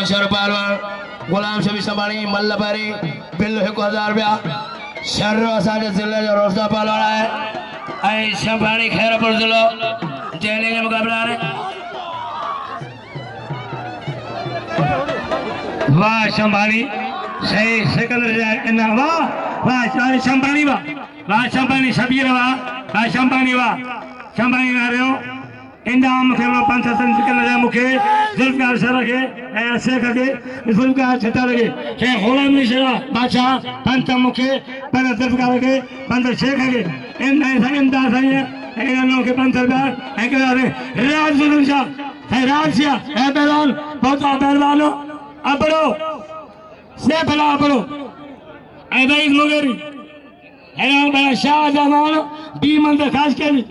sir पहलवान गुलाम शबी संभाणी मल्लपरी bill 1000 रुपया sir असांजे जिले जो रोज़ा पहलवान है ऐं संभाणी खैरपुर जिलो जैने के मुकाबला है वाह संभाणी सही सिकंदर इना वाह वाह संभाणी वाह संभाणी शबीर वाह संभाणी ना रहो इंदाम के पंच सिकंदर मुखे जुल्फकार सर के शेख के जुल्फकार छटा लगे के गुलाम निशा बादशाह पंच मुखे पर जुल्फकार के पंच शेख के इंदा सही नो के पंच रुपया एक राज जुल्फा है राजिया है पहलवान बहुत पहलवान अपड़ो से भला अपड़ो ऐ भाई मुगेरी है ना बड़ा शाहजहां बीमन का खास के भी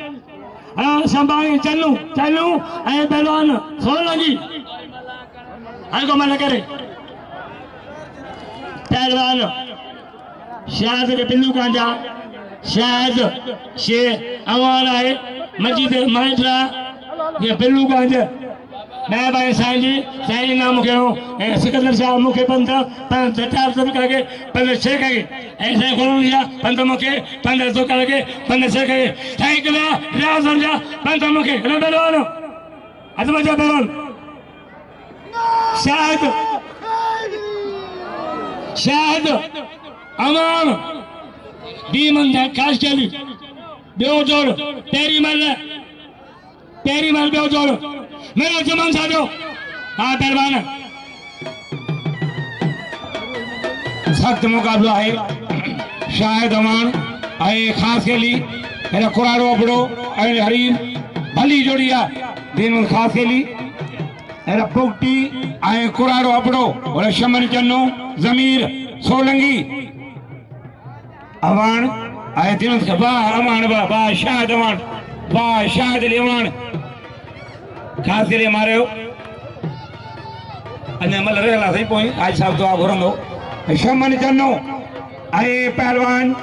संभाली चलू ऐ पहलवान सोलंगी को मन करे पहलवान शाहज के बिल्लू कांजा शाहज शे अवान है मजीद माइट्रा ये बिल्लू कांजा मैं भाई साईं नाम के सिकंदर शाह मुखे पंथ 4 करके 6 के ऐसे खोल लिया पंथ मुखे 1500 करके 15 के साईं के राज समझा पंथ मुखे ना पहलवान अजमा जा पहलवान शायद अमान बीमन जा खास चली बेओ जोड़ तेरी मल बेओ जोड़ मेरा जमान साजो हाँ पहलवान सख्त मुकाबला है शायद अमान आए खास के लिए मेरा कुरारो अपड़ो हरीन भली जोड़िया दिन खास के लिए मेरा पुक्टी आए कुरारो अपड़ो और शमन चन्नो जमीर सोलंगी अमान आए दिन अमान बा शायद अमान अमान खास के लिए मारे अन्य मल रेला सही पोई आज साहब तो घुरंदो शमन चन्नो आए पहलवान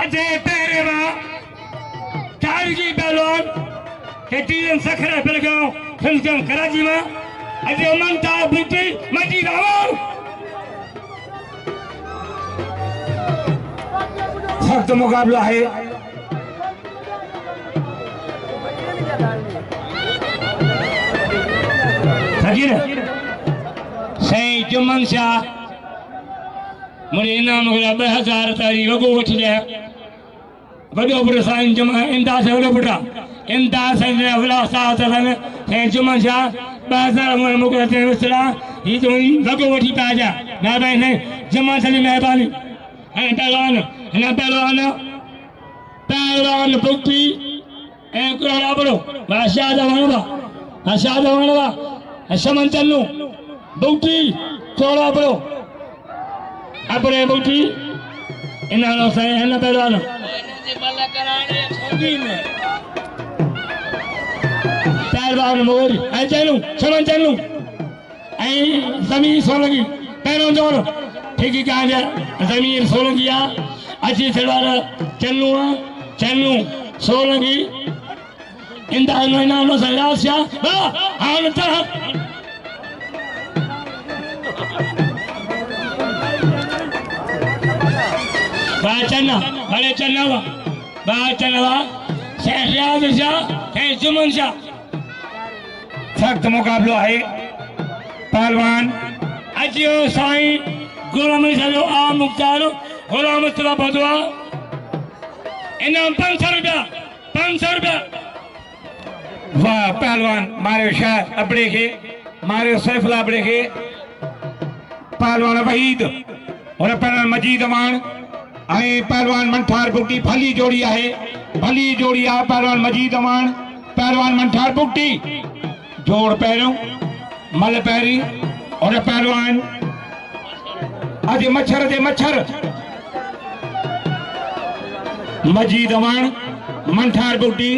अजय पेरेवा तारजी पहलवान के टीम सखरा बेलगांव फिल्म कराची में अजय मनता बुटी मजीद अवार सख्त मुकाबला है सही जुम्मन शाह मुझे इनाम मिला 2000 तारी वगो वठी जाए वडो पुट साईं इमदाद वडो पुटा इमदाद साईं अवला साहब ने सही जुम्मन शाह 2000 मुझे मुके ते विसरा ही तो वगो वठी पा जा ना भाई नहीं जुम्मन साईं मेहरबानी है पहलवान बुक्की ए कुराड़ा बड़ो बादशाह जवानवा शमन चन्नू बुक्की कोड़ा बड़ो अपने बुक्की इन्हां सही है ना पहलवान पहलवान मोर ऐ चन्नू शमन चन्नू ऐ जमीन सोलंगी पैरों जोड़ ठीक ही कहा जाए जमीन सोलंगिया अच्छी सलवार चन्नू सोलंगी इंदा नाम सरासिया हाल तरह चन्ना बड़े चन्नवा शहरियाज शाह जुमन शाह सख्त मुकाबला है पहलवान अजियो साईं गुलाम सजो आ मुख्तार गुलाम मुस्तफा बदवा इनाम 500 रुपया वाह पहलवान मारे शाह अपड़े के मारे सैफुल्ला अपड़े के पहलवान वहीद और पहलवान मजीद अमान आए पहलवान मंठार बुट्टी भली जोड़िया है पहलवान मजीद अमान पहलवान मंठार बुट्टी जोड़ पैरों मल पैरी और पहलवान अज मच्छर मजीद अमान मंठार बुट्टी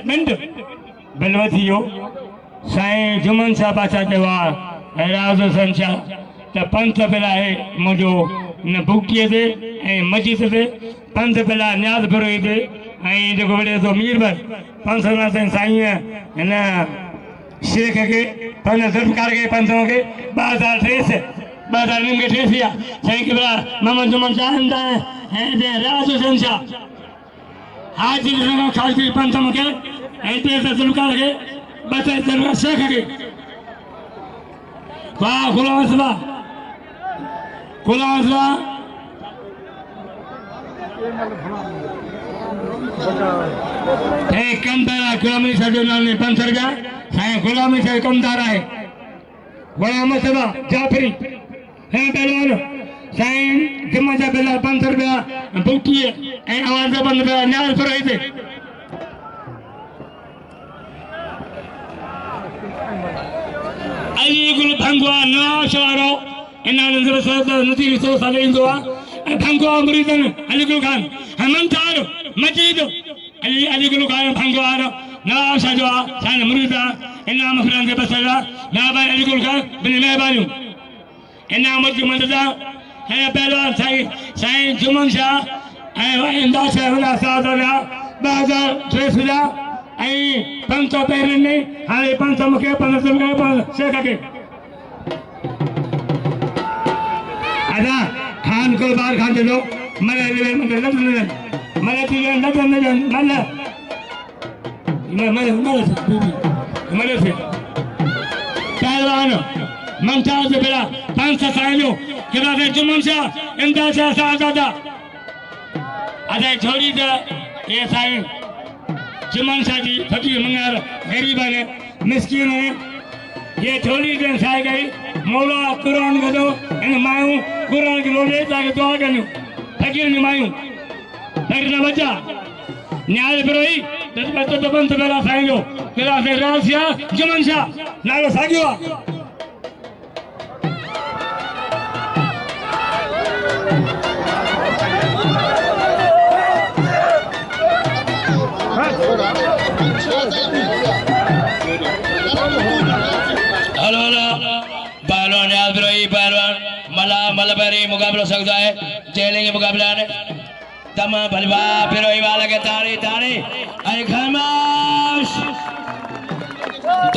मिनट बलवतियो साईं जुमन शाह बादशाह चयो आहे राज़ हुसैन शाह त पंथ पिला आहे मुंहिंजो न बुकीअ ते ऐं मस्जिद ते पंथ पिला न्याज़ फिरोई ते ऐं जेको वॾे थो मीरबर पंथ साईं हिन शेख के पंथ ज़ुल्फ़कार के पंथों के 2023 के ठेसिया साईं के बड़ा मोहम्मद जुमन शाह इंदा है दे राज हुसैन शाह हाजी रंगा खालसी पंथों के ऐते ज़ुल्फ़कार के बचे ज़ुल्फ़कार शेख के वाह गुलाम सभा एक कमदारा गुलामी साजो नाले 500 रुपया साईं गुलामी से कमदार है गुलाम सभा जाफरी है पहलवान साईं जुम्मा जा बिला 500 रुपया बुकी है आवाज बंद पे न्याल पर थे अली गुल भंगवा ना शवारो इना नजर से नती सो साले इंदो भंगवा मुरीदन अली गुल खान हमंतार मजीद अली गुल खान भंगवा ना शाजवा सान मुरीदा इना मखरान के बसला ना भाई अली गुल खान बिन मेहरबानी इना मत मददा है पहलवान साईं जुमन शाह ऐं इंदा से वला सादला 2023 ऐं 500 पहिरने हाणे 500 मूंखे 500 मूंखे शेख के आजा खान को बार खान चलो मले ले मले से पहलवान मंचा से बेरा 500 साइलो के बाद जुमन शाह इंदा शाह सादा आजा छोड़ी दे ये साईं जुमन शाह जी फकीर मंगार गरीब है मिस्किन है ये छोड़ी दे साई गई मौला कुरान गदो इन मायू कुरान के लोले ताके दुआ करनु फकीर ने मायू फकीर ने बच्चा न्याय बिरोई दस तो बंद बेला साईं जो केला से रासिया जुमन शाह नालो सागियो हेलो पहलवान याद रही पहलवान मलबरी मुकाबला सकता है जेलेंगे मुकाबला ने तमाम भलवा फिरोई वाला के तारी अरे खामोश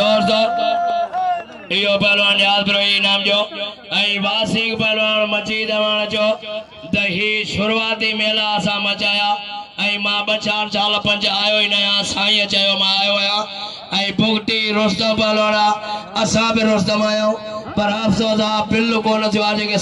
दोस्तों यो पहलवान याद रही नाम जो ऐं वासिक पहलवान मजीद अवान जो दही शुरुआती मेला असां मचाया ऐं मां 2-4 साल 5 आयो ही नया साईं चयो मां आयो आहियां ऐं पुगटी रुस्तम पहलवान असां बि रुस्तम आहियूं पर अफ़सोस आहे बिल्कुलु कोन थियो आहे जेके